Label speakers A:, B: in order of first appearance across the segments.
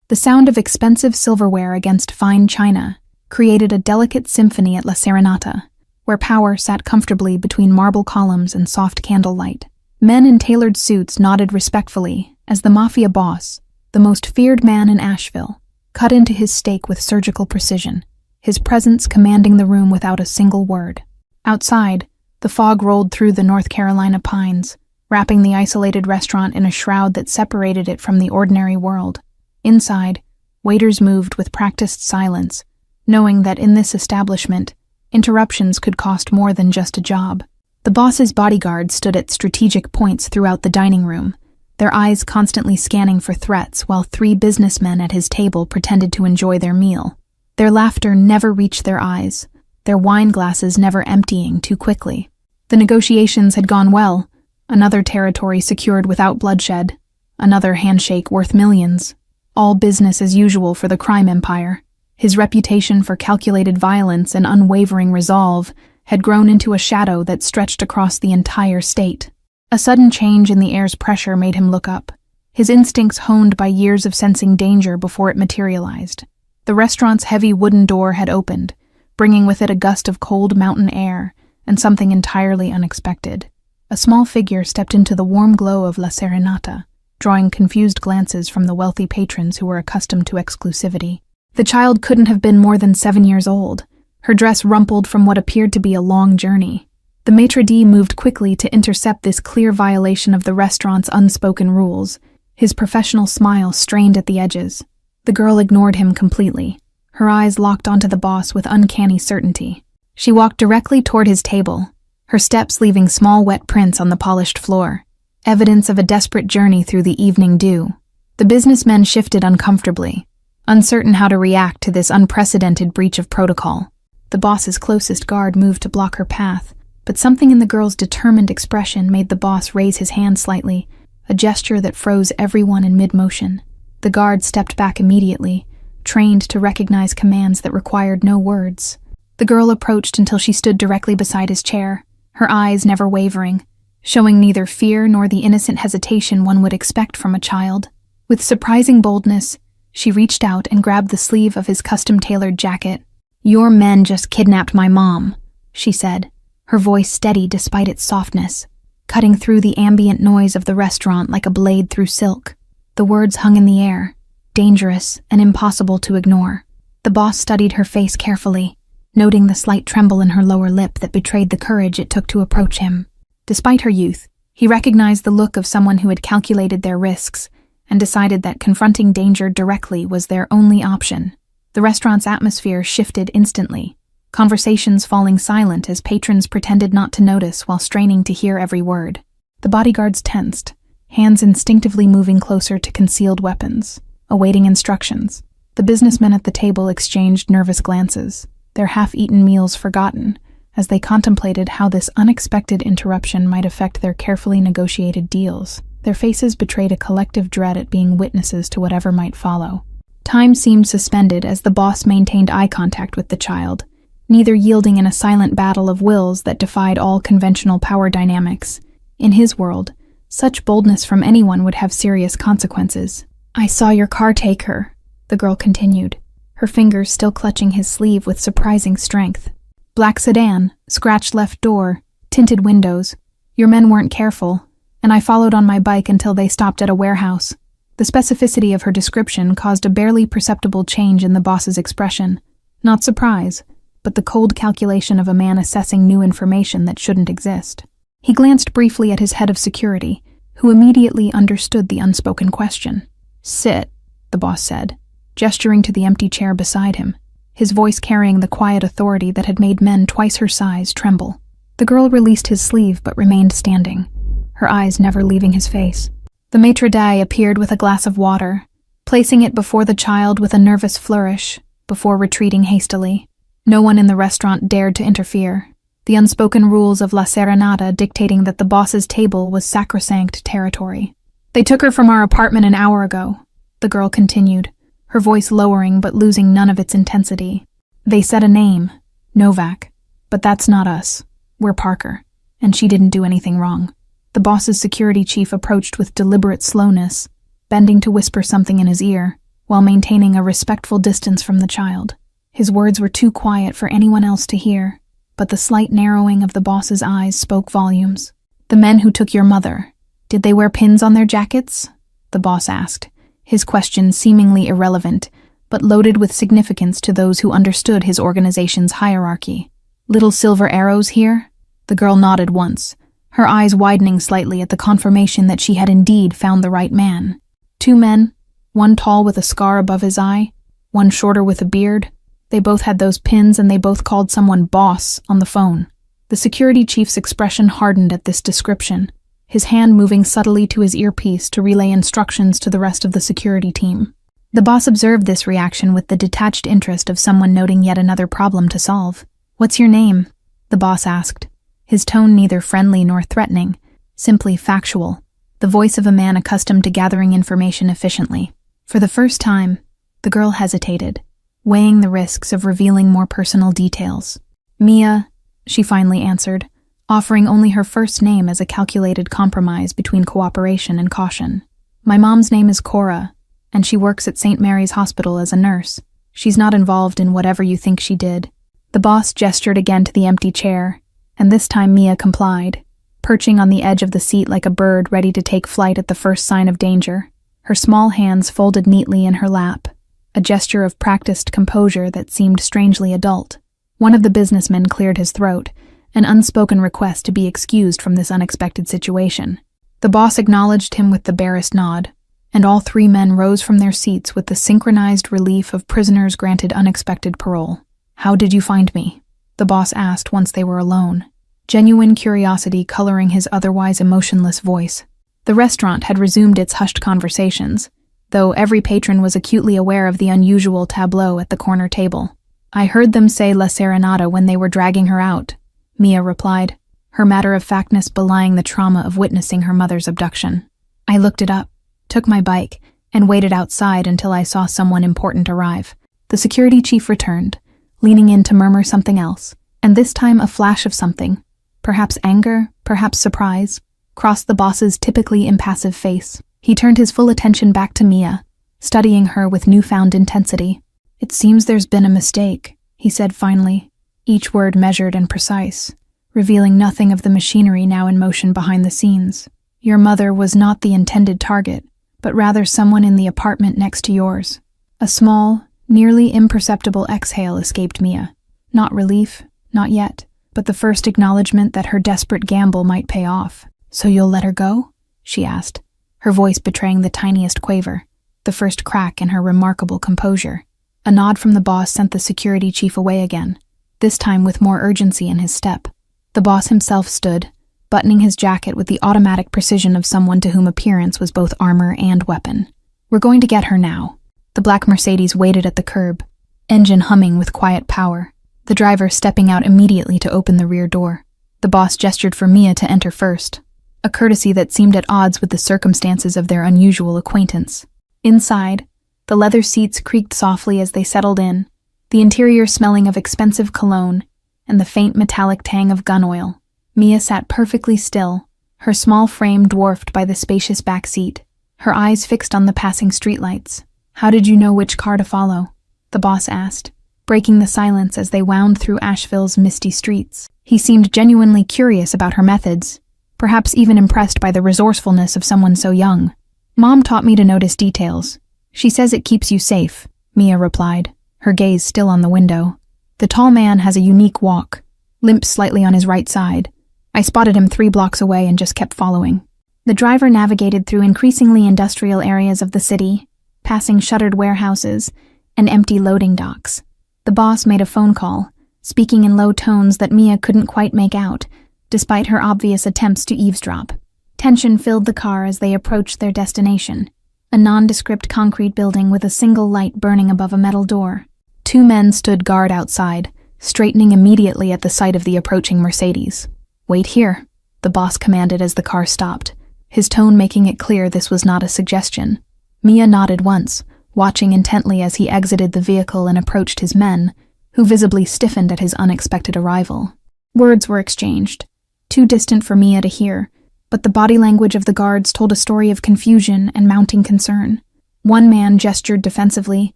A: The sound of expensive silverware against fine china created a delicate symphony at La Serenata, where power sat comfortably between marble columns and soft candlelight. Men in tailored suits nodded respectfully as the Mafia Boss, the most feared man in Asheville, cut into his steak with surgical precision, his presence commanding the room without a single word. Outside, the fog rolled through the North Carolina pines, wrapping the isolated restaurant in a shroud that separated it from the ordinary world. Inside, waiters moved with practiced silence, knowing that in this establishment, interruptions could cost more than just a job. The boss's bodyguards stood at strategic points throughout the dining room, their eyes constantly scanning for threats while 3 businessmen at his table pretended to enjoy their meal. Their laughter never reached their eyes, their wine glasses never emptying too quickly. The negotiations had gone well, another territory secured without bloodshed, another handshake worth millions. All business as usual for the crime empire. His reputation for calculated violence and unwavering resolve had grown into a shadow that stretched across the entire state. A sudden change in the air's pressure made him look up, his instincts honed by years of sensing danger before it materialized. The restaurant's heavy wooden door had opened, bringing with it a gust of cold mountain air and something entirely unexpected. A small figure stepped into the warm glow of La Serenata, drawing confused glances from the wealthy patrons who were accustomed to exclusivity. The child couldn't have been more than 7 years old, her dress rumpled from what appeared to be a long journey. The maitre d' moved quickly to intercept this clear violation of the restaurant's unspoken rules, his professional smile strained at the edges. The girl ignored him completely, her eyes locked onto the boss with uncanny certainty. She walked directly toward his table, her steps leaving small wet prints on the polished floor, evidence of a desperate journey through the evening dew. The businessmen shifted uncomfortably, uncertain how to react to this unprecedented breach of protocol. The boss's closest guard moved to block her path, but something in the girl's determined expression made the boss raise his hand slightly, a gesture that froze everyone in mid-motion. The guard stepped back immediately, trained to recognize commands that required no words. The girl approached until she stood directly beside his chair, her eyes never wavering, showing neither fear nor the innocent hesitation one would expect from a child. With surprising boldness, she reached out and grabbed the sleeve of his custom-tailored jacket. "Your men just kidnapped my mom," she said, her voice steady despite its softness, cutting through the ambient noise of the restaurant like a blade through silk. The words hung in the air, dangerous and impossible to ignore. The boss studied her face carefully, noting the slight tremble in her lower lip that betrayed the courage it took to approach him. Despite her youth, he recognized the look of someone who had calculated their risks and decided that confronting danger directly was their only option. The restaurant's atmosphere shifted instantly, conversations falling silent as patrons pretended not to notice while straining to hear every word. The bodyguards tensed, hands instinctively moving closer to concealed weapons, awaiting instructions. The businessmen at the table exchanged nervous glances, their half-eaten meals forgotten, as they contemplated how this unexpected interruption might affect their carefully negotiated deals. Their faces betrayed a collective dread at being witnesses to whatever might follow. Time seemed suspended as the boss maintained eye contact with the child, neither yielding in a silent battle of wills that defied all conventional power dynamics. In his world, such boldness from anyone would have serious consequences. "I saw your car take her," the girl continued, her fingers still clutching his sleeve with surprising strength. "Black sedan, scratched left door, tinted windows. Your men weren't careful, and I followed on my bike until they stopped at a warehouse." The specificity of her description caused a barely perceptible change in the boss's expression. Not surprise, but the cold calculation of a man assessing new information that shouldn't exist. He glanced briefly at his head of security, who immediately understood the unspoken question. "Sit," the boss said, gesturing to the empty chair beside him, his voice carrying the quiet authority that had made men twice her size tremble. The girl released his sleeve but remained standing, her eyes never leaving his face. The maitre d' appeared with a glass of water, placing it before the child with a nervous flourish, before retreating hastily. No one in the restaurant dared to interfere, the unspoken rules of La Serenata dictating that the boss's table was sacrosanct territory. "They took her from our apartment an hour ago," the girl continued, her voice lowering but losing none of its intensity. "They said a name, Novak, but that's not us. We're Parker, and she didn't do anything wrong." The boss's security chief approached with deliberate slowness, bending to whisper something in his ear. while maintaining a respectful distance from the child. His words were too quiet for anyone else to hear, but the slight narrowing of the boss's eyes spoke volumes. "The men who took your mother, did they wear pins on their jackets?" the boss asked, his question seemingly irrelevant, but loaded with significance to those who understood his organization's hierarchy. "Little silver arrows here?" The girl nodded once, her eyes widening slightly at the confirmation that she had indeed found the right man. Two men, one tall with a scar above his eye, one shorter with a beard. They both had those pins and they both called someone boss on the phone. The security chief's expression hardened at this description, his hand moving subtly to his earpiece to relay instructions to the rest of the security team. The boss observed this reaction with the detached interest of someone noting yet another problem to solve. "What's your name?" the boss asked, his tone neither friendly nor threatening, simply factual, the voice of a man accustomed to gathering information efficiently. For the first time, the girl hesitated, weighing the risks of revealing more personal details. "Mia," she finally answered, offering only her first name as a calculated compromise between cooperation and caution. "My mom's name is Cora, and she works at St. Mary's Hospital as a nurse. She's not involved in whatever you think she did." The boss gestured again to the empty chair, and this time Mia complied, perching on the edge of the seat like a bird ready to take flight at the first sign of danger, her small hands folded neatly in her lap, a gesture of practiced composure that seemed strangely adult. One of the businessmen cleared his throat, an unspoken request to be excused from this unexpected situation. The boss acknowledged him with the barest nod, and all three men rose from their seats with the synchronized relief of prisoners granted unexpected parole. "How did you find me?" the boss asked once they were alone, genuine curiosity coloring his otherwise emotionless voice. The restaurant had resumed its hushed conversations, though every patron was acutely aware of the unusual tableau at the corner table. "I heard them say La Serenata when they were dragging her out," Mia replied, her matter-of-factness belying the trauma of witnessing her mother's abduction. "I looked it up, took my bike, and waited outside until I saw someone important arrive." The security chief returned, leaning in to murmur something else, and this time a flash of something, perhaps anger, perhaps surprise, crossed the boss's typically impassive face. He turned his full attention back to Mia, studying her with newfound intensity. "It seems there's been a mistake," he said finally, each word measured and precise, revealing nothing of the machinery now in motion behind the scenes. "Your mother was not the intended target, but rather someone in the apartment next to yours." A small, nearly imperceptible exhale escaped Mia. Not relief, not yet, but the first acknowledgement that her desperate gamble might pay off. "So you'll let her go?" she asked, her voice betraying the tiniest quaver, the first crack in her remarkable composure. A nod from the boss sent the security chief away again, this time with more urgency in his step. The boss himself stood, buttoning his jacket with the automatic precision of someone to whom appearance was both armor and weapon. "We're going to get her now." The black Mercedes waited at the curb, engine humming with quiet power, the driver stepping out immediately to open the rear door. The boss gestured for Mia to enter first, a courtesy that seemed at odds with the circumstances of their unusual acquaintance. Inside, the leather seats creaked softly as they settled in, the interior smelling of expensive cologne and the faint metallic tang of gun oil. Mia sat perfectly still, her small frame dwarfed by the spacious back seat, her eyes fixed on the passing streetlights. "How did you know which car to follow?" the boss asked, breaking the silence as they wound through Asheville's misty streets. He seemed genuinely curious about her methods, perhaps even impressed by the resourcefulness of someone so young. "Mom taught me to notice details. She says it keeps you safe," Mia replied, her gaze still on the window. "The tall man has a unique walk, limps slightly on his right side. I spotted him 3 blocks away and just kept following." The driver navigated through increasingly industrial areas of the city, passing shuttered warehouses and empty loading docks. The boss made a phone call, speaking in low tones that Mia couldn't quite make out, despite her obvious attempts to eavesdrop. Tension filled the car as they approached their destination, a nondescript concrete building with a single light burning above a metal door. 2 men stood guard outside, straightening immediately at the sight of the approaching Mercedes. "Wait here," the boss commanded as the car stopped, his tone making it clear this was not a suggestion. Mia nodded once, watching intently as he exited the vehicle and approached his men, who visibly stiffened at his unexpected arrival. Words were exchanged, too distant for Mia to hear, but the body language of the guards told a story of confusion and mounting concern. One man gestured defensively,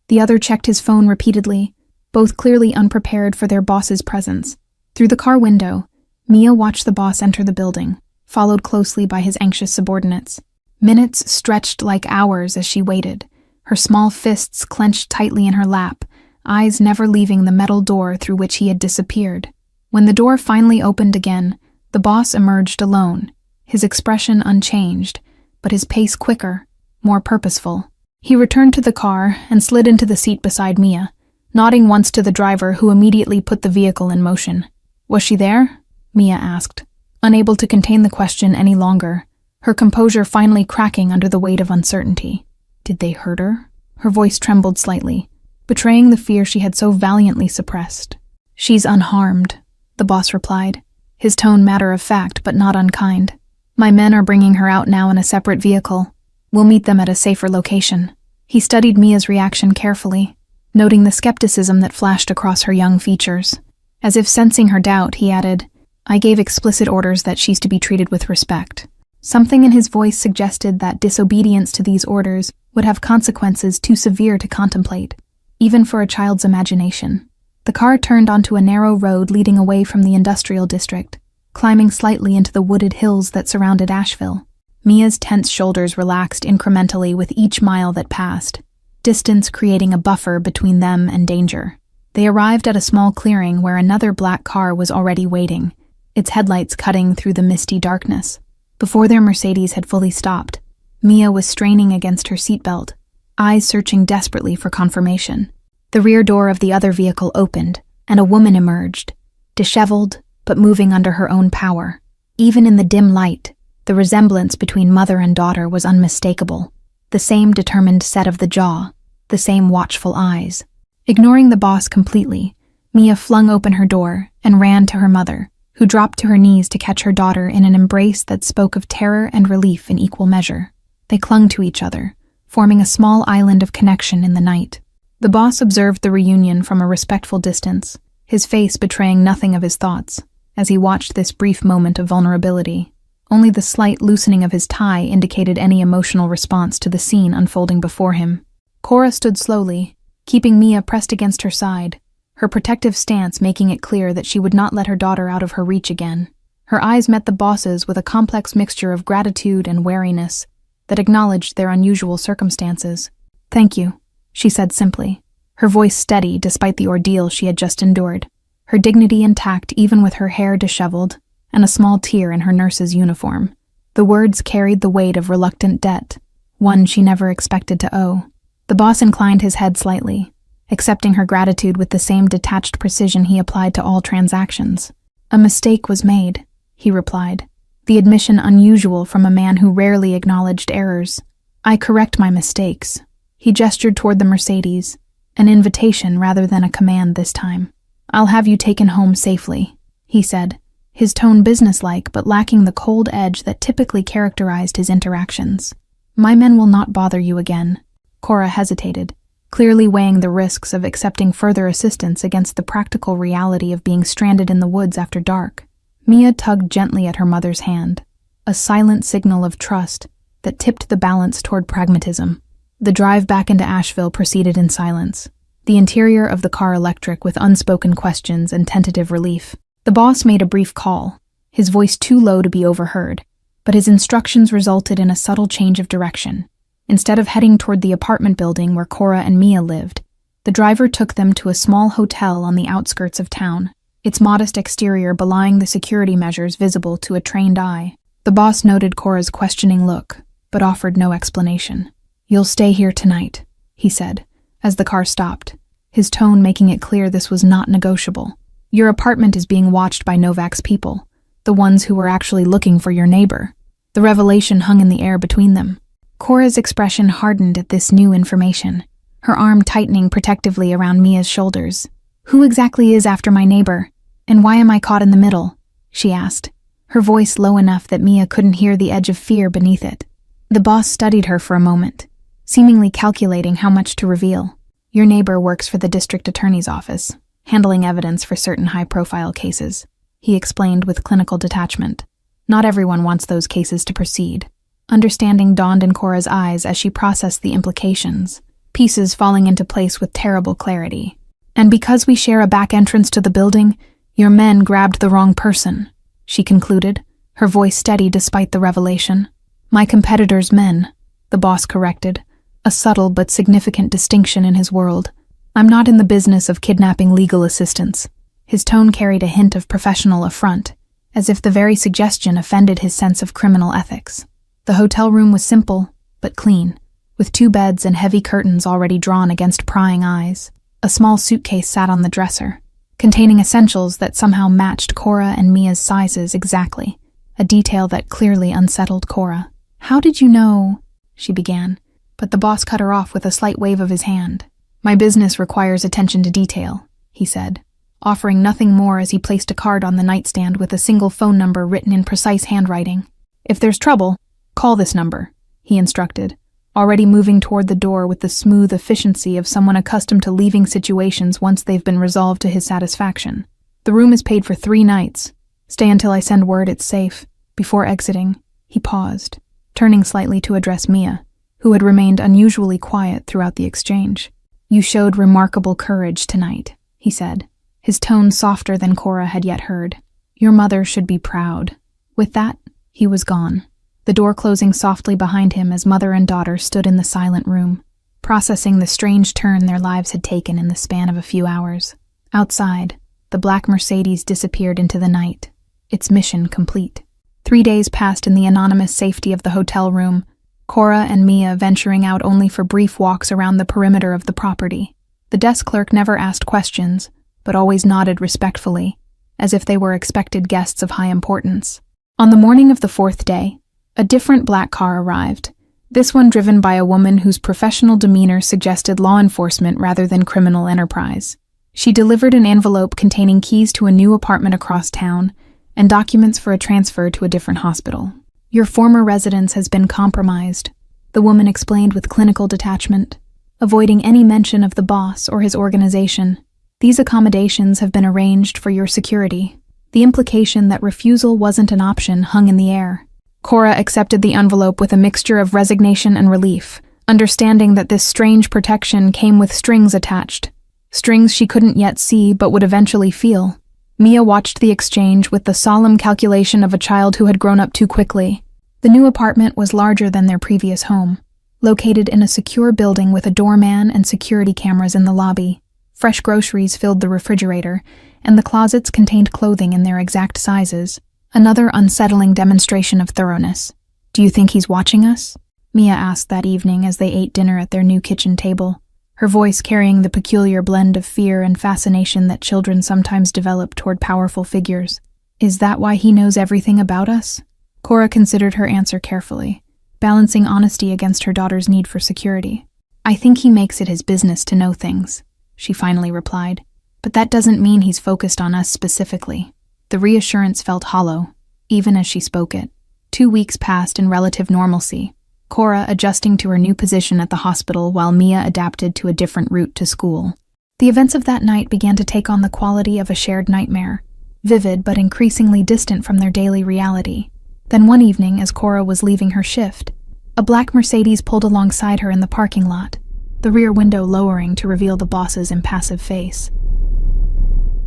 A: the other checked his phone repeatedly, both clearly unprepared for their boss's presence. Through the car window, Mia watched the boss enter the building, followed closely by his anxious subordinates. Minutes stretched like hours as she waited, her small fists clenched tightly in her lap, eyes never leaving the metal door through which he had disappeared. When the door finally opened again, the boss emerged alone, his expression unchanged, but his pace quicker, more purposeful. He returned to the car and slid into the seat beside Mia, nodding once to the driver who immediately put the vehicle in motion. "Was she there?" Mia asked, unable to contain the question any longer, her composure finally cracking under the weight of uncertainty. "Did they hurt her?" Her voice trembled slightly, betraying the fear she had so valiantly suppressed. "She's unharmed," the boss replied, his tone matter-of-fact but not unkind. "My men are bringing her out now in a separate vehicle. We'll meet them at a safer location." He studied Mia's reaction carefully, noting the skepticism that flashed across her young features. As if sensing her doubt, he added, "I gave explicit orders that she's to be treated with respect." Something in his voice suggested that disobedience to these orders would have consequences too severe to contemplate, even for a child's imagination. The car turned onto a narrow road leading away from the industrial district, climbing slightly into the wooded hills that surrounded Asheville. Mia's tense shoulders relaxed incrementally with each mile that passed, distance creating a buffer between them and danger. They arrived at a small clearing where another black car was already waiting, its headlights cutting through the misty darkness. Before their Mercedes had fully stopped, Mia was straining against her seatbelt, eyes searching desperately for confirmation. The rear door of the other vehicle opened, and a woman emerged, disheveled but moving under her own power. Even in the dim light, the resemblance between mother and daughter was unmistakable. The same determined set of the jaw, the same watchful eyes. Ignoring the boss completely, Mia flung open her door and ran to her mother, who dropped to her knees to catch her daughter in an embrace that spoke of terror and relief in equal measure. They clung to each other, forming a small island of connection in the night. The boss observed the reunion from a respectful distance, his face betraying nothing of his thoughts, as he watched this brief moment of vulnerability. Only the slight loosening of his tie indicated any emotional response to the scene unfolding before him. Cora stood slowly, keeping Mia pressed against her side, her protective stance making it clear that she would not let her daughter out of her reach again. Her eyes met the boss's with a complex mixture of gratitude and wariness that acknowledged their unusual circumstances. "Thank you," she said simply, her voice steady despite the ordeal she had just endured, her dignity intact even with her hair disheveled and a small tear in her nurse's uniform. The words carried the weight of reluctant debt, one she never expected to owe. The boss inclined his head slightly, accepting her gratitude with the same detached precision he applied to all transactions. "A mistake was made," he replied, the admission unusual from a man who rarely acknowledged errors. "I correct my mistakes." He gestured toward the Mercedes, an invitation rather than a command this time. "I'll have you taken home safely," he said, his tone businesslike but lacking the cold edge that typically characterized his interactions. "My men will not bother you again." Cora hesitated, clearly weighing the risks of accepting further assistance against the practical reality of being stranded in the woods after dark. Mia tugged gently at her mother's hand, a silent signal of trust that tipped the balance toward pragmatism. The drive back into Asheville proceeded in silence, the interior of the car electric with unspoken questions and tentative relief. The boss made a brief call, his voice too low to be overheard, but his instructions resulted in a subtle change of direction. Instead of heading toward the apartment building where Cora and Mia lived, the driver took them to a small hotel on the outskirts of town, its modest exterior belying the security measures visible to a trained eye. The boss noted Cora's questioning look, but offered no explanation. "You'll stay here tonight," he said, as the car stopped, his tone making it clear this was not negotiable. "Your apartment is being watched by Novak's people, the ones who were actually looking for your neighbor." The revelation hung in the air between them. Cora's expression hardened at this new information, her arm tightening protectively around Mia's shoulders. "Who exactly is after my neighbor, and why am I caught in the middle?" she asked, her voice low enough that Mia couldn't hear the edge of fear beneath it. The boss studied her for a moment, seemingly calculating how much to reveal. "Your neighbor works for the district attorney's office, handling evidence for certain high-profile cases," he explained with clinical detachment. "Not everyone wants those cases to proceed." Understanding dawned in Cora's eyes as she processed the implications, pieces falling into place with terrible clarity. "And because we share a back entrance to the building, your men grabbed the wrong person," she concluded, her voice steady despite the revelation. "My competitor's men," the boss corrected, a subtle but significant distinction in his world. "I'm not in the business of kidnapping legal assistance." His tone carried a hint of professional affront, as if the very suggestion offended his sense of criminal ethics. The hotel room was simple, but clean, with 2 beds and heavy curtains already drawn against prying eyes. A small suitcase sat on the dresser, containing essentials that somehow matched Cora and Mia's sizes exactly, a detail that clearly unsettled Cora. "How did you know?" she began, but the boss cut her off with a slight wave of his hand. "My business requires attention to detail," he said, offering nothing more as he placed a card on the nightstand with a single phone number written in precise handwriting. "If there's trouble, call this number," he instructed, already moving toward the door with the smooth efficiency of someone accustomed to leaving situations once they've been resolved to his satisfaction. "The room is paid for 3 nights. Stay until I send word it's safe." Before exiting, he paused, turning slightly to address Mia, who had remained unusually quiet throughout the exchange. "You showed remarkable courage tonight," he said, his tone softer than Cora had yet heard. "Your mother should be proud." With that, he was gone, the door closing softly behind him as mother and daughter stood in the silent room, processing the strange turn their lives had taken in the span of a few hours. Outside, the black Mercedes disappeared into the night, its mission complete. 3 days passed in the anonymous safety of the hotel room, Cora and Mia venturing out only for brief walks around the perimeter of the property. The desk clerk never asked questions, but always nodded respectfully, as if they were expected guests of high importance. On the morning of the 4th day, a different black car arrived, this one driven by a woman whose professional demeanor suggested law enforcement rather than criminal enterprise. She delivered an envelope containing keys to a new apartment across town and documents for a transfer to a different hospital. "Your former residence has been compromised," the woman explained with clinical detachment, avoiding any mention of the boss or his organization. "These accommodations have been arranged for your security." The implication that refusal wasn't an option hung in the air. Cora accepted the envelope with a mixture of resignation and relief, understanding that this strange protection came with strings attached. Strings she couldn't yet see but would eventually feel. Mia watched the exchange with the solemn calculation of a child who had grown up too quickly. The new apartment was larger than their previous home, located in a secure building with a doorman and security cameras in the lobby. Fresh groceries filled the refrigerator, and the closets contained clothing in their exact sizes, another unsettling demonstration of thoroughness. "Do you think he's watching us?" Mia asked that evening as they ate dinner at their new kitchen table, her voice carrying the peculiar blend of fear and fascination that children sometimes develop toward powerful figures. "Is that why he knows everything about us?" Cora considered her answer carefully, balancing honesty against her daughter's need for security. "I think he makes it his business to know things," she finally replied, "but that doesn't mean he's focused on us specifically." The reassurance felt hollow, even as she spoke it. 2 weeks passed in relative normalcy, Cora adjusting to her new position at the hospital while Mia adapted to a different route to school. The events of that night began to take on the quality of a shared nightmare, vivid but increasingly distant from their daily reality. Then one evening, as Cora was leaving her shift, a black Mercedes pulled alongside her in the parking lot, the rear window lowering to reveal the boss's impassive face.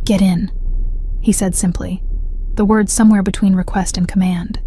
A: "Get in," he said simply, the words somewhere between request and command.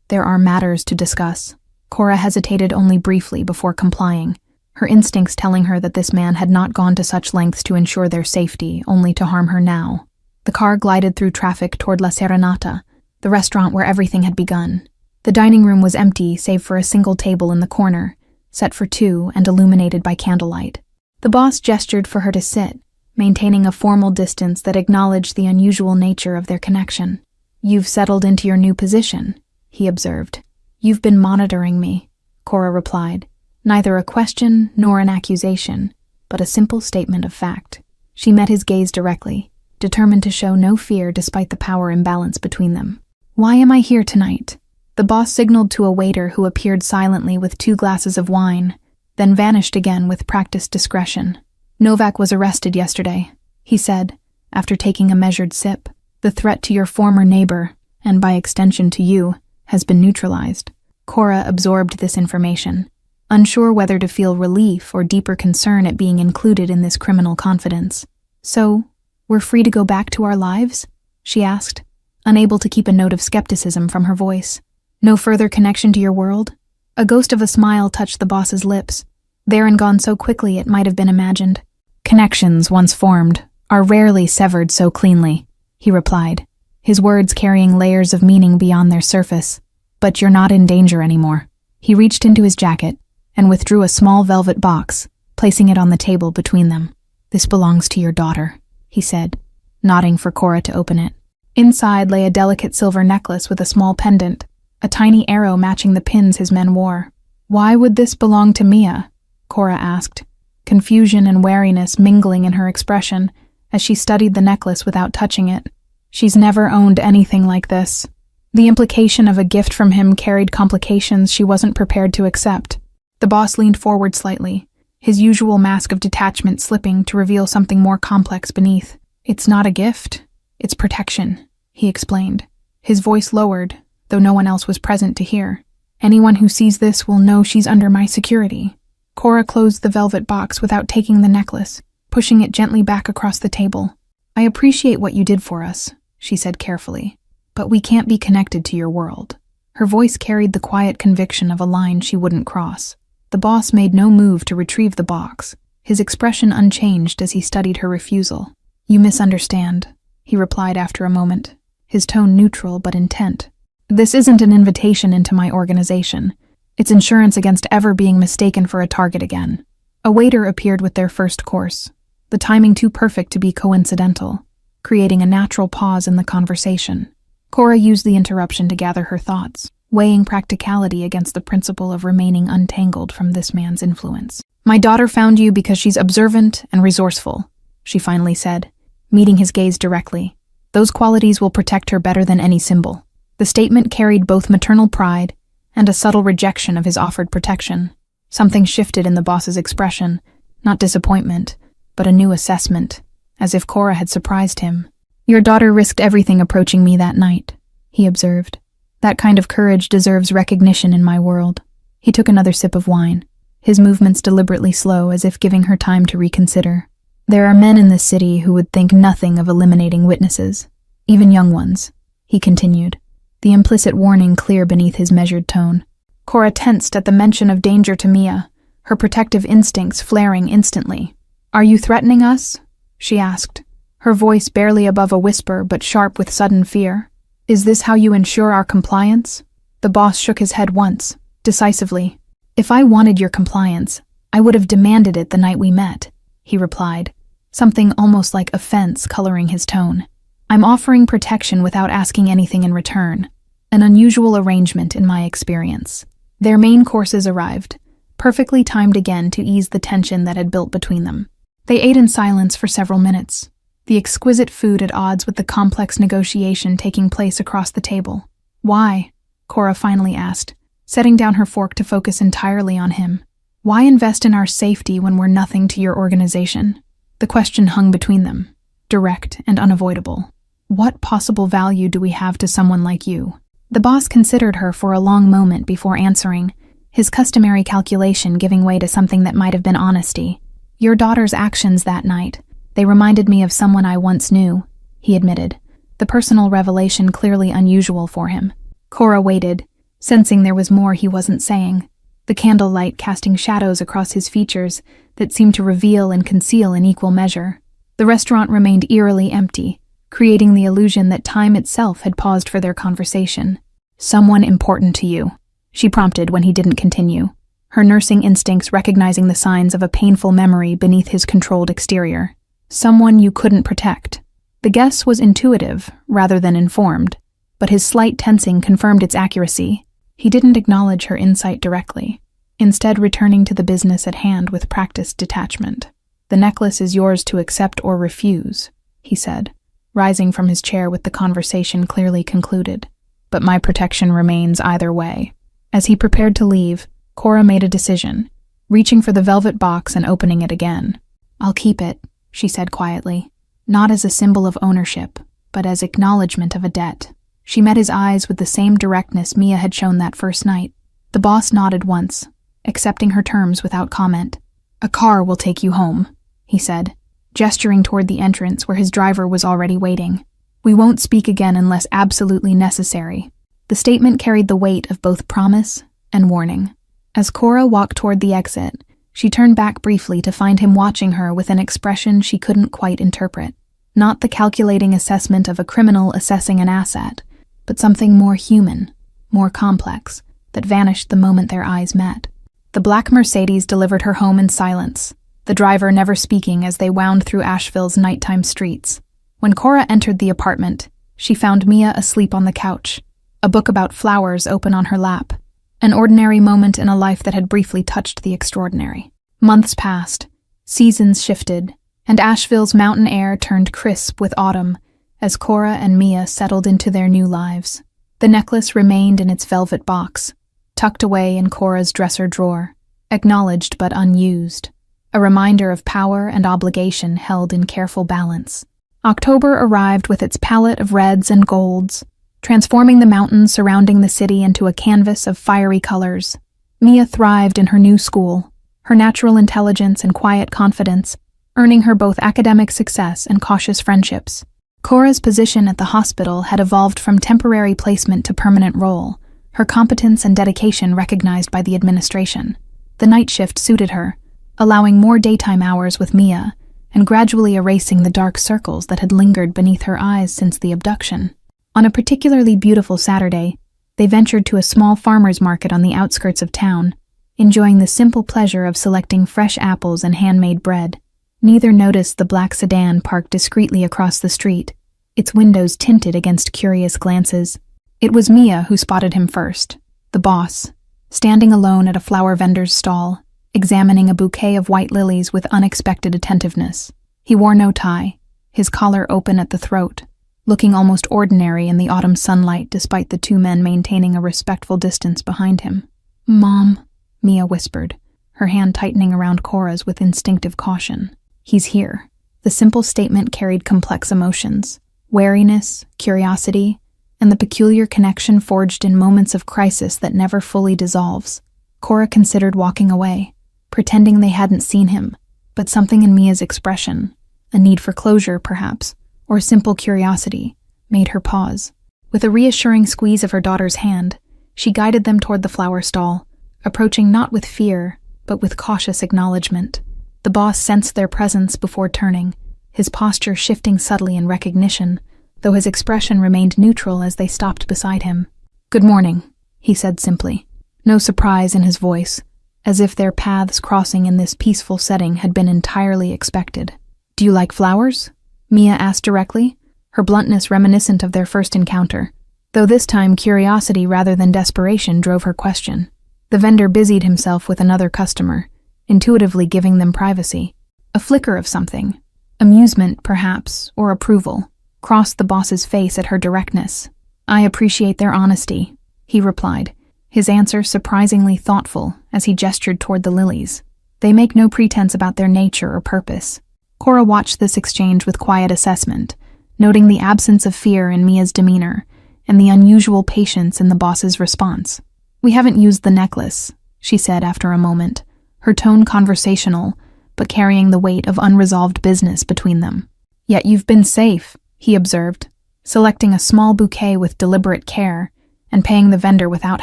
A: "There are matters to discuss." Cora hesitated only briefly before complying, her instincts telling her that this man had not gone to such lengths to ensure their safety, only to harm her now. The car glided through traffic toward La Serenata, the restaurant where everything had begun. The dining room was empty save for a single table in the corner, set for 2 and illuminated by candlelight. The boss gestured for her to sit, maintaining a formal distance that acknowledged the unusual nature of their connection. "You've settled into your new position," he observed. "You've been monitoring me," Cora replied, neither a question nor an accusation, but a simple statement of fact. She met his gaze directly, determined to show no fear despite the power imbalance between them. "Why am I here tonight?" The boss signaled to a waiter who appeared silently with 2 glasses of wine, then vanished again with practiced discretion. "Novak was arrested yesterday," he said, after taking a measured sip. "The threat to your former neighbor, and by extension to you, has been neutralized." Cora absorbed this information, unsure whether to feel relief or deeper concern at being included in this criminal confidence. "So, we're free to go back to our lives?" she asked, unable to keep a note of skepticism from her voice. "No further connection to your world?" A ghost of a smile touched the boss's lips, there and gone so quickly it might have been imagined. "Connections, once formed, are rarely severed so cleanly," he replied, his words carrying layers of meaning beyond their surface. "But you're not in danger anymore." He reached into his jacket and withdrew a small velvet box, placing it on the table between them. "This belongs to your daughter," he said, nodding for Cora to open it. Inside lay a delicate silver necklace with a small pendant, a tiny arrow matching the pins his men wore. "Why would this belong to Mia?" Cora asked, confusion and wariness mingling in her expression as she studied the necklace without touching it. "She's never owned anything like this." The implication of a gift from him carried complications she wasn't prepared to accept. The boss leaned forward slightly, his usual mask of detachment slipping to reveal something more complex beneath. "It's not a gift, it's protection," he explained, his voice lowered, though no one else was present to hear. "Anyone who sees this will know she's under my security." Cora closed the velvet box without taking the necklace, pushing it gently back across the table. "I appreciate what you did for us," she said carefully, "but we can't be connected to your world." Her voice carried the quiet conviction of a line she wouldn't cross. The boss made no move to retrieve the box, his expression unchanged as he studied her refusal. "You misunderstand," he replied after a moment, his tone neutral but intent. "This isn't an invitation into my organization. It's insurance against ever being mistaken for a target again." A waiter appeared with their first course, the timing too perfect to be coincidental, creating a natural pause in the conversation. Cora used the interruption to gather her thoughts, weighing practicality against the principle of remaining untangled from this man's influence. "My daughter found you because she's observant and resourceful," she finally said, meeting his gaze directly. "Those qualities will protect her better than any symbol." The statement carried both maternal pride and a subtle rejection of his offered protection. Something shifted in the boss's expression, not disappointment, but a new assessment, as if Cora had surprised him. "Your daughter risked everything approaching me that night," he observed. "That kind of courage deserves recognition in my world." He took another sip of wine, his movements deliberately slow as if giving her time to reconsider. "There are men in this city who would think nothing of eliminating witnesses, even young ones," he continued, the implicit warning clear beneath his measured tone. Cora tensed at the mention of danger to Mia, her protective instincts flaring instantly. "Are you threatening us?" she asked, her voice barely above a whisper but sharp with sudden fear. "Is this how you ensure our compliance?" The boss shook his head once, decisively. "If I wanted your compliance, I would have demanded it the night we met," he replied, something almost like offense coloring his tone. "I'm offering protection without asking anything in return, an unusual arrangement in my experience." Their main courses arrived, perfectly timed again to ease the tension that had built between them. They ate in silence for several minutes, the exquisite food at odds with the complex negotiation taking place across the table. "Why?" Cora finally asked, setting down her fork to focus entirely on him. "Why invest in our safety when we're nothing to your organization?" The question hung between them, direct and unavoidable. "What possible value do we have to someone like you?" The boss considered her for a long moment before answering, his customary calculation giving way to something that might have been honesty. "Your daughter's actions that night, they reminded me of someone I once knew," he admitted, the personal revelation clearly unusual for him. Cora waited, sensing there was more he wasn't saying, the candlelight casting shadows across his features that seemed to reveal and conceal in equal measure. The restaurant remained eerily empty, creating the illusion that time itself had paused for their conversation. "Someone important to you," she prompted when he didn't continue, her nursing instincts recognizing the signs of a painful memory beneath his controlled exterior. "Someone you couldn't protect." The guess was intuitive rather than informed, but his slight tensing confirmed its accuracy. He didn't acknowledge her insight directly, instead returning to the business at hand with practiced detachment. "The necklace is yours to accept or refuse," he said, rising from his chair with the conversation clearly concluded. "But my protection remains either way." As he prepared to leave, Cora made a decision, reaching for the velvet box and opening it again. "I'll keep it," she said quietly, not as a symbol of ownership, but as acknowledgement of a debt. She met his eyes with the same directness Mia had shown that first night, The boss nodded once, accepting her terms without comment. "A car will take you home," he said, gesturing toward the entrance where his driver was already waiting. "We won't speak again unless absolutely necessary." The statement carried the weight of both promise and warning. As Cora walked toward the exit, she turned back briefly to find him watching her with an expression she couldn't quite interpret. Not the calculating assessment of a criminal assessing an asset, but something more human, more complex, that vanished the moment their eyes met. The black Mercedes delivered her home in silence, the driver never speaking as they wound through Asheville's nighttime streets. When Cora entered the apartment, she found Mia asleep on the couch, a book about flowers open on her lap, an ordinary moment in a life that had briefly touched the extraordinary. Months passed, seasons shifted, and Asheville's mountain air turned crisp with autumn as Cora and Mia settled into their new lives. The necklace remained in its velvet box, tucked away in Cora's dresser drawer, acknowledged but unused, a reminder of power and obligation held in careful balance. October arrived with its palette of reds and golds, transforming the mountains surrounding the city into a canvas of fiery colors. Mia thrived in her new school, her natural intelligence and quiet confidence earning her both academic success and cautious friendships. Cora's position at the hospital had evolved from temporary placement to permanent role, her competence and dedication recognized by the administration. The night shift suited her, allowing more daytime hours with Mia and gradually erasing the dark circles that had lingered beneath her eyes since the abduction. On a particularly beautiful Saturday, they ventured to a small farmer's market on the outskirts of town, enjoying the simple pleasure of selecting fresh apples and handmade bread. Neither noticed the black sedan parked discreetly across the street, its windows tinted against curious glances. It was Mia who spotted him first, the boss, standing alone at a flower vendor's stall, examining a bouquet of white lilies with unexpected attentiveness. He wore no tie, his collar open at the throat, looking almost ordinary in the autumn sunlight despite the two men maintaining a respectful distance behind him. "Mom," Mia whispered, her hand tightening around Cora's with instinctive caution. "He's here." The simple statement carried complex emotions, wariness, curiosity, and the peculiar connection forged in moments of crisis that never fully dissolves. Cora considered walking away, pretending they hadn't seen him, but something in Mia's expression, a need for closure perhaps, or simple curiosity, made her pause. With a reassuring squeeze of her daughter's hand, she guided them toward the flower stall, approaching not with fear, but with cautious acknowledgement. The boss sensed their presence before turning, his posture shifting subtly in recognition, though his expression remained neutral as they stopped beside him. "Good morning," he said simply, no surprise in his voice, as if their paths crossing in this peaceful setting had been entirely expected. "Do you like flowers?" Mia asked directly, her bluntness reminiscent of their first encounter, though this time curiosity rather than desperation drove her question. The vendor busied himself with another customer, intuitively giving them privacy. A flicker of something, amusement perhaps, or approval, crossed the boss's face at her directness. "I appreciate their honesty," he replied, his answer surprisingly thoughtful as he gestured toward the lilies. "They make no pretense about their nature or purpose." Cora watched this exchange with quiet assessment, noting the absence of fear in Mia's demeanor and the unusual patience in the boss's response. "We haven't used the necklace," she said after a moment, her tone conversational, but carrying the weight of unresolved business between them. "Yet you've been safe," he observed, selecting a small bouquet with deliberate care and paying the vendor without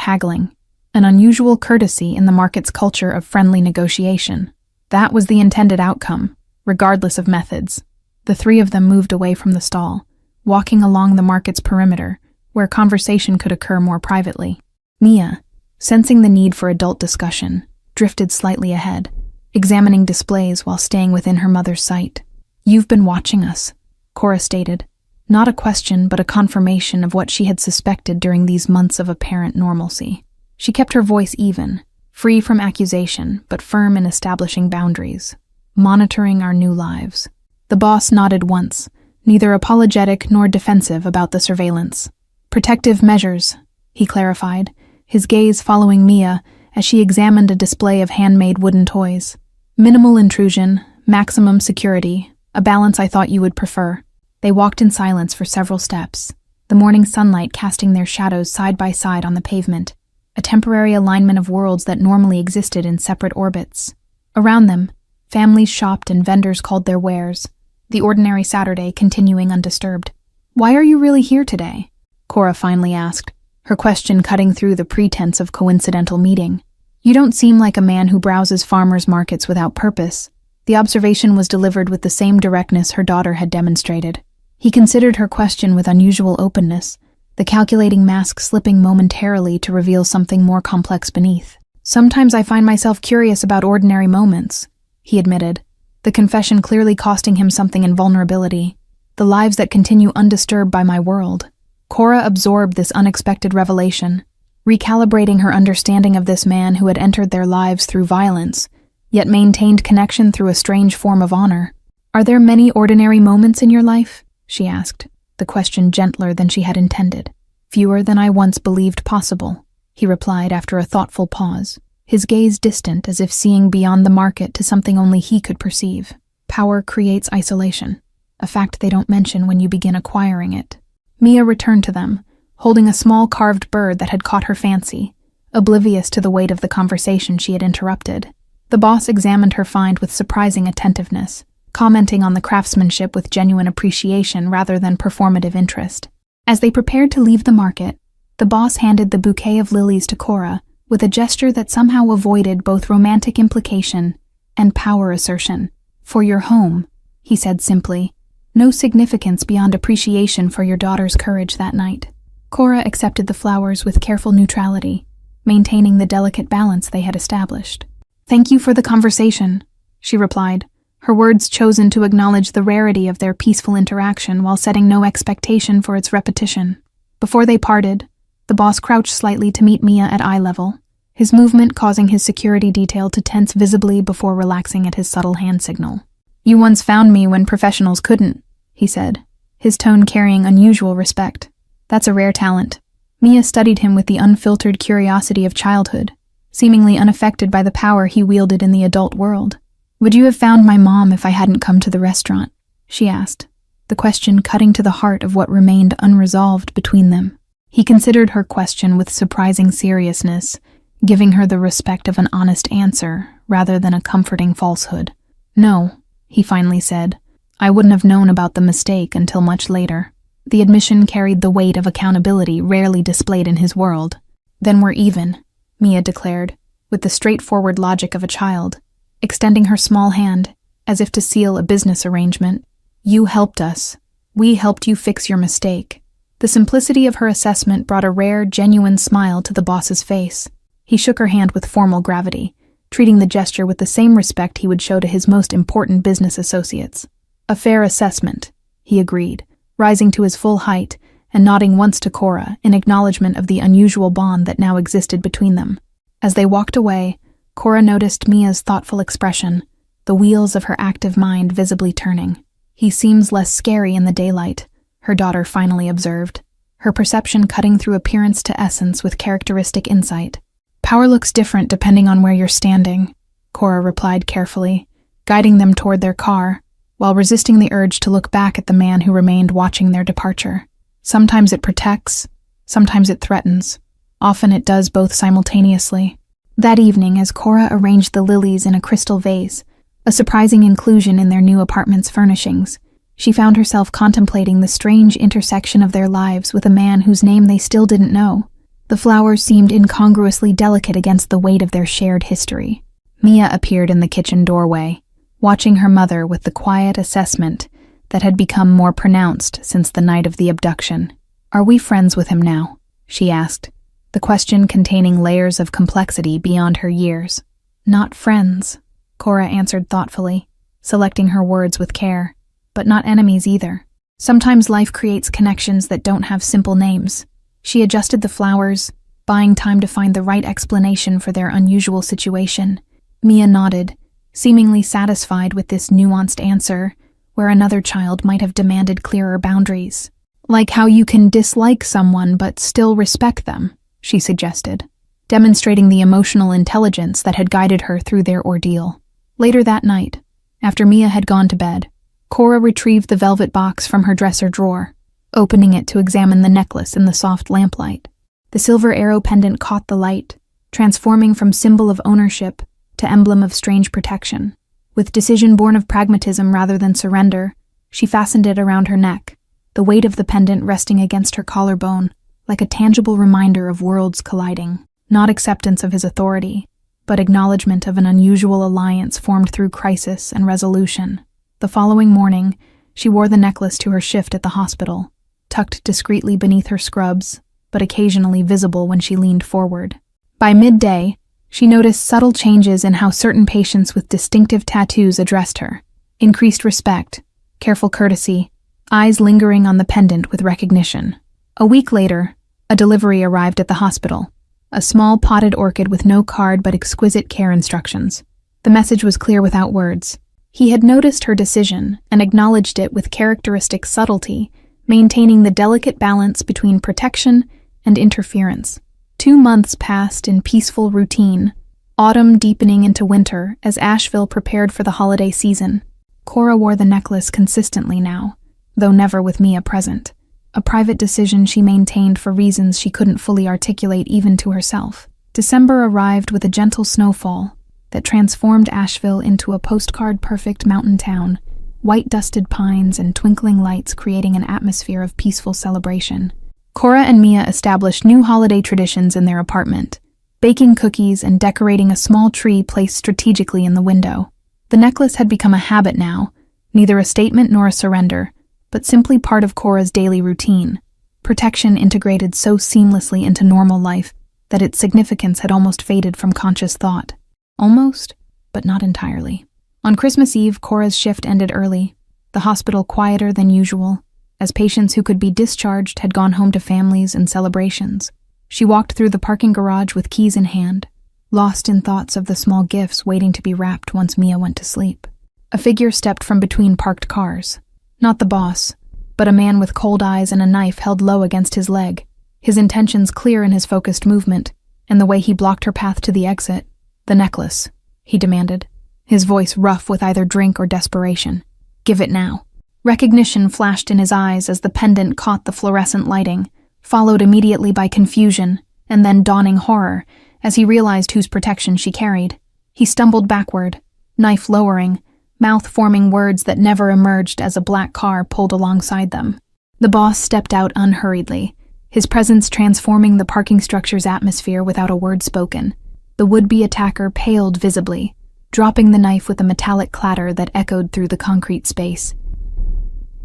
A: haggling, an unusual courtesy in the market's culture of friendly negotiation. That was the intended outcome, regardless of methods. The three of them moved away from the stall, walking along the market's perimeter, where conversation could occur more privately. Mia, sensing the need for adult discussion, drifted slightly ahead, examining displays while staying within her mother's sight. "You've been watching us," Cora stated, not a question but a confirmation of what she had suspected during these months of apparent normalcy. She kept her voice even, free from accusation but firm in establishing boundaries. "Monitoring our new lives." The boss nodded once, neither apologetic nor defensive about the surveillance. "Protective measures," he clarified, his gaze following Mia as she examined a display of handmade wooden toys. "Minimal intrusion, maximum security, a balance I thought you would prefer." They walked in silence for several steps, the morning sunlight casting their shadows side by side on the pavement. a temporary alignment of worlds that normally existed in separate orbits. Around them, families shopped and vendors called their wares, the ordinary Saturday continuing undisturbed. "Why are you really here today?" Cora finally asked, her question cutting through the pretense of coincidental meeting. "You don't seem like a man who browses farmers' markets without purpose." The observation was delivered with the same directness her daughter had demonstrated. He considered her question with unusual openness, the calculating mask slipping momentarily to reveal something more complex beneath. "Sometimes I find myself curious about ordinary moments," he admitted, the confession clearly costing him something in vulnerability. "The lives that continue undisturbed by my world." Cora absorbed this unexpected revelation, recalibrating her understanding of this man who had entered their lives through violence, yet maintained connection through a strange form of honor. "Are there many ordinary moments in your life?" she asked, the question gentler than she had intended. "Fewer than I once believed possible," he replied after a thoughtful pause, his gaze distant as if seeing beyond the market to something only he could perceive. "Power creates isolation, a fact they don't mention when you begin acquiring it." Mia returned to them, holding a small carved bird that had caught her fancy, oblivious to the weight of the conversation she had interrupted. The boss examined her find with surprising attentiveness, commenting on the craftsmanship with genuine appreciation rather than performative interest. As they prepared to leave the market, the boss handed the bouquet of lilies to Cora with a gesture that somehow avoided both romantic implication and power assertion. "For your home," he said simply, no significance beyond appreciation for your daughter's courage that night. Cora accepted the flowers with careful neutrality, maintaining the delicate balance they had established. "Thank you for the conversation," she replied, her words chosen to acknowledge the rarity of their peaceful interaction while setting no expectation for its repetition. Before they parted, the boss crouched slightly to meet Mia at eye level, his movement causing his security detail to tense visibly before relaxing at his subtle hand signal. "You once found me when professionals couldn't," he said, his tone carrying unusual respect. "That's a rare talent." Mia studied him with the unfiltered curiosity of childhood, seemingly unaffected by the power he wielded in the adult world. "Would you have found my mom if I hadn't come to the restaurant?" she asked, the question cutting to the heart of what remained unresolved between them. He considered her question with surprising seriousness, giving her the respect of an honest answer rather than a comforting falsehood. "No," he finally said. "I wouldn't have known about the mistake until much later." The admission carried the weight of accountability rarely displayed in his world. "Then we're even," Mia declared, with the straightforward logic of a child, extending her small hand, as if to seal a business arrangement. "You helped us. We helped you fix your mistake." The simplicity of her assessment brought a rare, genuine smile to the boss's face. He shook her hand with formal gravity, treating the gesture with the same respect he would show to his most important business associates. "A fair assessment," he agreed, rising to his full height and nodding once to Cora in acknowledgement of the unusual bond that now existed between them. As they walked away, Cora noticed Mia's thoughtful expression, the wheels of her active mind visibly turning. "He seems less scary in the daylight," her daughter finally observed, her perception cutting through appearance to essence with characteristic insight. "Power looks different depending on where you're standing," Cora replied carefully, guiding them toward their car, while resisting the urge to look back at the man who remained watching their departure. "Sometimes it protects, sometimes it threatens. Often it does both simultaneously." That evening, as Cora arranged the lilies in a crystal vase, a surprising inclusion in their new apartment's furnishings, she found herself contemplating the strange intersection of their lives with a man whose name they still didn't know. The flowers seemed incongruously delicate against the weight of their shared history. Mia appeared in the kitchen doorway, watching her mother with the quiet assessment that had become more pronounced since the night of the abduction. "Are we friends with him now?" she asked, the question containing layers of complexity beyond her years. "Not friends," Cora answered thoughtfully, selecting her words with care, "but not enemies either. Sometimes life creates connections that don't have simple names." She adjusted the flowers, buying time to find the right explanation for their unusual situation. Mia nodded, seemingly satisfied with this nuanced answer, where another child might have demanded clearer boundaries. "Like how you can dislike someone but still respect them," she suggested, demonstrating the emotional intelligence that had guided her through their ordeal. Later that night, after Mia had gone to bed, Cora retrieved the velvet box from her dresser drawer, opening it to examine the necklace in the soft lamplight. The silver arrow pendant caught the light, transforming from symbol of ownership to emblem of strange protection. With decision born of pragmatism rather than surrender, she fastened it around her neck, the weight of the pendant resting against her collarbone, like a tangible reminder of worlds colliding. Not acceptance of his authority, but acknowledgement of an unusual alliance formed through crisis and resolution. The following morning, she wore the necklace to her shift at the hospital, tucked discreetly beneath her scrubs, but occasionally visible when she leaned forward. By midday, she noticed subtle changes in how certain patients with distinctive tattoos addressed her. Increased respect, careful courtesy, eyes lingering on the pendant with recognition. A week later, a delivery arrived at the hospital. A small potted orchid with no card but exquisite care instructions. The message was clear without words. He had noticed her decision and acknowledged it with characteristic subtlety, maintaining the delicate balance between protection and interference. 2 months passed in peaceful routine, autumn deepening into winter as Asheville prepared for the holiday season. Cora wore the necklace consistently now, though never with Mia present. A private decision she maintained for reasons she couldn't fully articulate even to herself. December arrived with a gentle snowfall that transformed Asheville into a postcard-perfect mountain town, white-dusted pines and twinkling lights creating an atmosphere of peaceful celebration. Cora and Mia established new holiday traditions in their apartment, baking cookies and decorating a small tree placed strategically in the window. The necklace had become a habit now, neither a statement nor a surrender, but simply part of Cora's daily routine. Protection integrated so seamlessly into normal life that its significance had almost faded from conscious thought. Almost, but not entirely. On Christmas Eve, Cora's shift ended early, the hospital quieter than usual, as patients who could be discharged had gone home to families and celebrations. She walked through the parking garage with keys in hand, lost in thoughts of the small gifts waiting to be wrapped once Mia went to sleep. A figure stepped from between parked cars. Not the boss, but a man with cold eyes and a knife held low against his leg, his intentions clear in his focused movement, and the way he blocked her path to the exit. "The necklace," he demanded, his voice rough with either drink or desperation. "Give it now." Recognition flashed in his eyes as the pendant caught the fluorescent lighting, followed immediately by confusion, and then dawning horror as he realized whose protection she carried. He stumbled backward, knife lowering, mouth forming words that never emerged as a black car pulled alongside them. The boss stepped out unhurriedly, his presence transforming the parking structure's atmosphere without a word spoken. The would-be attacker paled visibly, dropping the knife with a metallic clatter that echoed through the concrete space.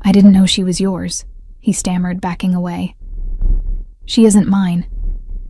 A: "I didn't know she was yours," he stammered, backing away. "She isn't mine,"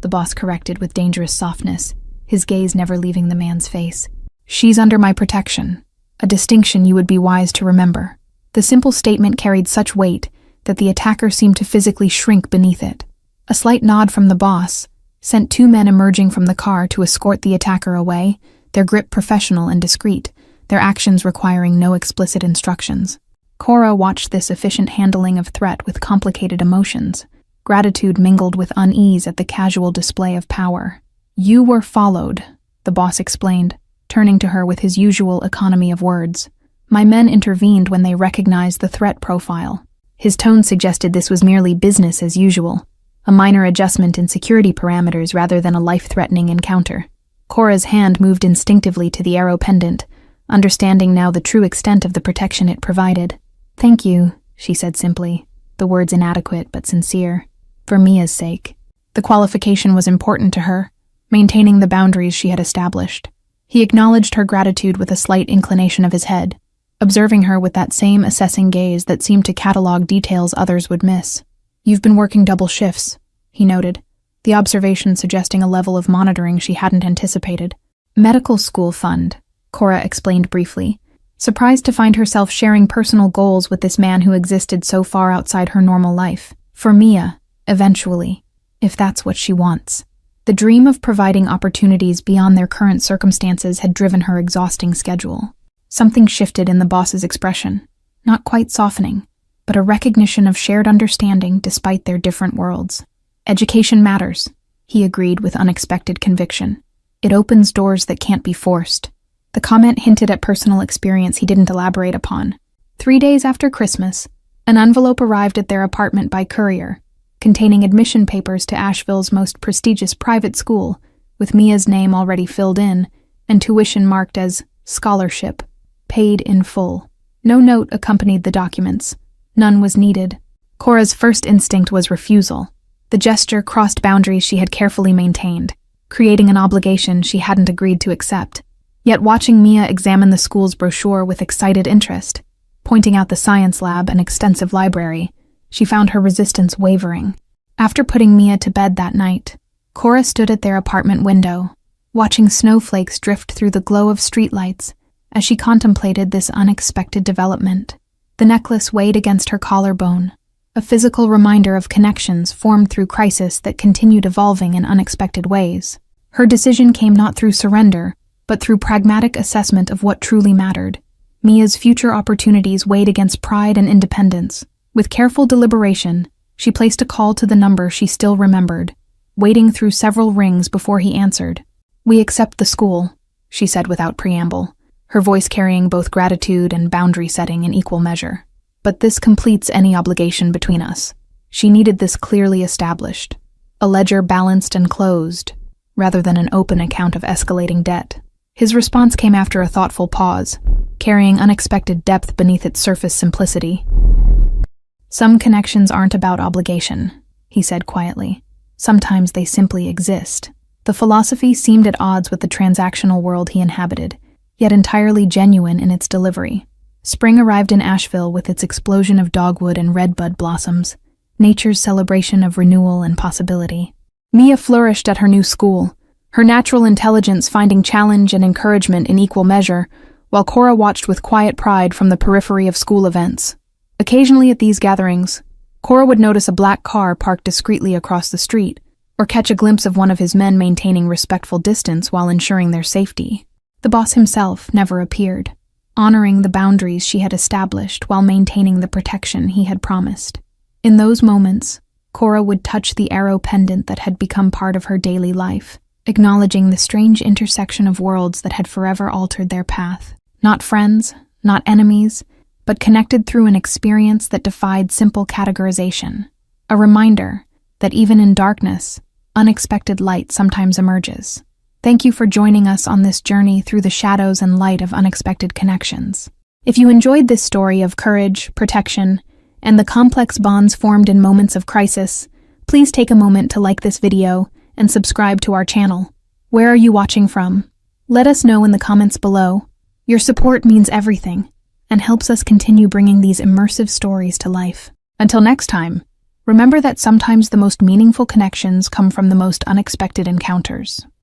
A: the boss corrected with dangerous softness, his gaze never leaving the man's face. "She's under my protection, a distinction you would be wise to remember." The simple statement carried such weight that the attacker seemed to physically shrink beneath it. A slight nod from the boss sent 2 men emerging from the car to escort the attacker away, their grip professional and discreet, their actions requiring no explicit instructions. Cora watched this efficient handling of threat with complicated emotions. Gratitude mingled with unease at the casual display of power. "You were followed," the boss explained, turning to her with his usual economy of words. "My men intervened when they recognized the threat profile." His tone suggested this was merely business as usual, a minor adjustment in security parameters rather than a life-threatening encounter. Cora's hand moved instinctively to the arrow pendant, understanding now the true extent of the protection it provided. "Thank you," she said simply, the words inadequate but sincere. "For Mia's sake." The qualification was important to her, maintaining the boundaries she had established. He acknowledged her gratitude with a slight inclination of his head, observing her with that same assessing gaze that seemed to catalog details others would miss. "You've been working double shifts," he noted, the observation suggesting a level of monitoring she hadn't anticipated. "Medical school fund," Cora explained briefly, surprised to find herself sharing personal goals with this man who existed so far outside her normal life. For Mia, eventually, if that's what she wants. The dream of providing opportunities beyond their current circumstances had driven her exhausting schedule. Something shifted in the boss's expression, not quite softening, but a recognition of shared understanding despite their different worlds. "Education matters," he agreed with unexpected conviction. "It opens doors that can't be forced." The comment hinted at personal experience he didn't elaborate upon. 3 days after Christmas, an envelope arrived at their apartment by courier. containing admission papers to Asheville's most prestigious private school, with Mia's name already filled in, and tuition marked as scholarship, paid in full. No note accompanied the documents. None was needed. Cora's first instinct was refusal. The gesture crossed boundaries she had carefully maintained, creating an obligation she hadn't agreed to accept. Yet watching Mia examine the school's brochure with excited interest, pointing out the science lab and extensive library, she found her resistance wavering. After putting Mia to bed that night, Cora stood at their apartment window, watching snowflakes drift through the glow of streetlights as she contemplated this unexpected development. The necklace weighed against her collarbone, a physical reminder of connections formed through crisis that continued evolving in unexpected ways. Her decision came not through surrender, but through pragmatic assessment of what truly mattered. Mia's future opportunities weighed against pride and independence. With careful deliberation, she placed a call to the number she still remembered, waiting through several rings before he answered. "We accept the school," she said without preamble, her voice carrying both gratitude and boundary setting in equal measure. "But this completes any obligation between us." She needed this clearly established, a ledger balanced and closed, rather than an open account of escalating debt. His response came after a thoughtful pause, carrying unexpected depth beneath its surface simplicity. "Some connections aren't about obligation," he said quietly. "Sometimes they simply exist." The philosophy seemed at odds with the transactional world he inhabited, yet entirely genuine in its delivery. Spring arrived in Asheville with its explosion of dogwood and redbud blossoms, nature's celebration of renewal and possibility. Mia flourished at her new school, her natural intelligence finding challenge and encouragement in equal measure, while Cora watched with quiet pride from the periphery of school events. Occasionally at these gatherings, Cora would notice a black car parked discreetly across the street, or catch a glimpse of one of his men maintaining respectful distance while ensuring their safety. The boss himself never appeared, honoring the boundaries she had established while maintaining the protection he had promised. In those moments, Cora would touch the arrow pendant that had become part of her daily life, acknowledging the strange intersection of worlds that had forever altered their path. Not friends, not enemies, but connected through an experience that defied simple categorization. A reminder that even in darkness, unexpected light sometimes emerges. Thank you for joining us on this journey through the shadows and light of unexpected connections. If you enjoyed this story of courage, protection, and the complex bonds formed in moments of crisis, please take a moment to like this video and subscribe to our channel. Where are you watching from? Let us know in the comments below. Your support means everything and helps us continue bringing these immersive stories to life. Until next time, remember that sometimes the most meaningful connections come from the most unexpected encounters.